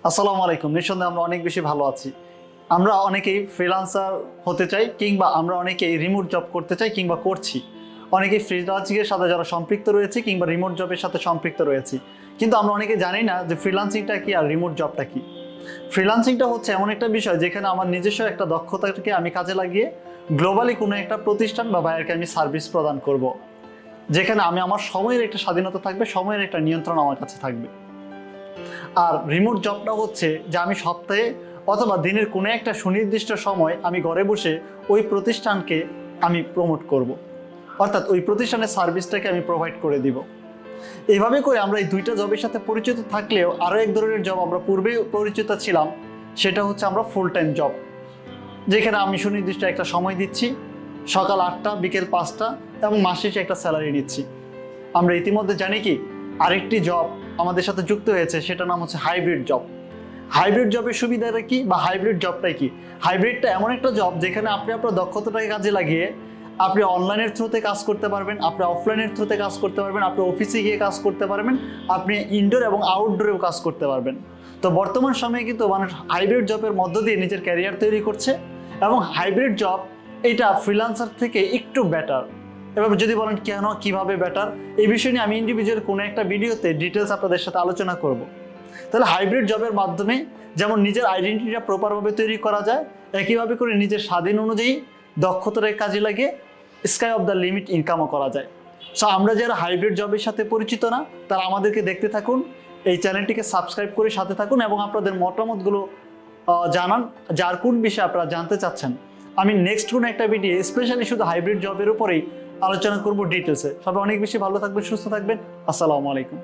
আসসালামু আলাইকুম। নিঃসন্দেহে আমরা অনেক বেশি ভালো আছি। আমরা অনেকেই ফ্রিল্যান্সার হতে চাই কিংবা আমরা অনেকেই রিমোট জব করতে চাই কিংবা করছি। অনেকেই ফ্রিল্যান্সিংয়ের সাথে যারা সম্পৃক্ত রয়েছে কিংবা রিমোট জবের সাথে সম্পৃক্ত রয়েছি। কিন্তু আমরা অনেকে জানি না যে ফ্রিল্যান্সিংটা কি আর রিমোট জবটা কি। ফ্রিল্যান্সিংটা হচ্ছে এমন একটা বিষয় যেখানে আমার নিজস্ব একটা দক্ষতাকে আমি কাজে লাগিয়ে গ্লোবালি কোনো একটা প্রতিষ্ঠান বা বায়ারকে আমি সার্ভিস প্রদান করব। যেখানে আমি আমার সময়ের একটা স্বাধীনতা থাকবে, সময়ের একটা নিয়ন্ত্রণ আমার কাছে থাকবে। আর রিমোট জবটা হচ্ছে যে আমি সপ্তাহে অথবা দিনের কোনো একটা সুনির্দিষ্ট সময় আমি ঘরে বসে ওই প্রতিষ্ঠানকে আমি প্রমোট করব। অর্থাৎ ওই প্রতিষ্ঠানের সার্ভিসটাকে আমি প্রোভাইড করে দিব। এইভাবে করে আমরা এই দুইটা জবের সাথে পরিচিত থাকলেও আরও এক ধরনের জব আমরা পূর্বেই পরিচিত ছিলাম, সেটা হচ্ছে আমরা ফুল টাইম জব, যেখানে আমি সুনির্দিষ্ট একটা সময় দিচ্ছি, সকাল 8টা বিকেল 5টা এবং মাস শেষে একটা স্যালারি নিচ্ছি। আমরা ইতিমধ্যে জানি কি আরেকটি জব আমাদের সাথে যুক্ত হয়েছে, সেটার নাম হচ্ছে হাইব্রিড জব। হাইব্রিড জবের সুবিধাটা কি বা হাইব্রিড জবটাই কি? হাইব্রিডটা এমন একটা জব যেখানে আপনি আপনার দক্ষতাটাকে কাজে লাগিয়ে আপনি অনলাইনের থ্রুতে কাজ করতে পারবেন, আপনি অফলাইনের থ্রুতে কাজ করতে পারবেন, আপনি অফিসে গিয়ে কাজ করতে পারবেন, আপনি ইনডোর এবং আউটডোরেও কাজ করতে পারবেন। তো বর্তমান সময়ে কিন্তু মানুষ হাইব্রিড জবের মধ্য দিয়ে নিজের ক্যারিয়ার তৈরি করছে এবং হাইব্রিড জব এটা ফ্রিল্যান্সার থেকে একটু বেটার। এবার যদি বলেন কেন, কিভাবে বেটার, এই বিষয় নিয়ে আমি ইন্ডিভিজুয়াল কোনো একটা ভিডিওতে ডিটেলস আপনাদের সাথে আলোচনা করব। তাহলে হাইব্রিড জবের মাধ্যমে যেমন নিজের আইডেন্টিটিটা প্রপারভাবে তৈরি করা যায়, একইভাবে করে নিজের স্বাধীন অনুযায়ী দক্ষতার কাজে লাগে স্কাই অফ দ্য লিমিট ইনকামও করা যায়। সো আমরা যারা হাইব্রিড জবের সাথে পরিচিত না তারা আমাদেরকে দেখতে থাকুন, এই চ্যানেলটিকে সাবস্ক্রাইব করে সাথে থাকুন এবং আপনাদের মতামতগুলো জানান, যার কোন বিষয়ে আপনারা জানতে চাচ্ছেন। আমি নেক্সট কোনো একটা ভিডিও স্পেশালি শুধু হাইব্রিড জবের উপরেই আলোচনা করব ডিটেলসে। সবাই অনেক বেশি ভালো থাকবেন, সুস্থ থাকবেন। আসসালামু আলাইকুম।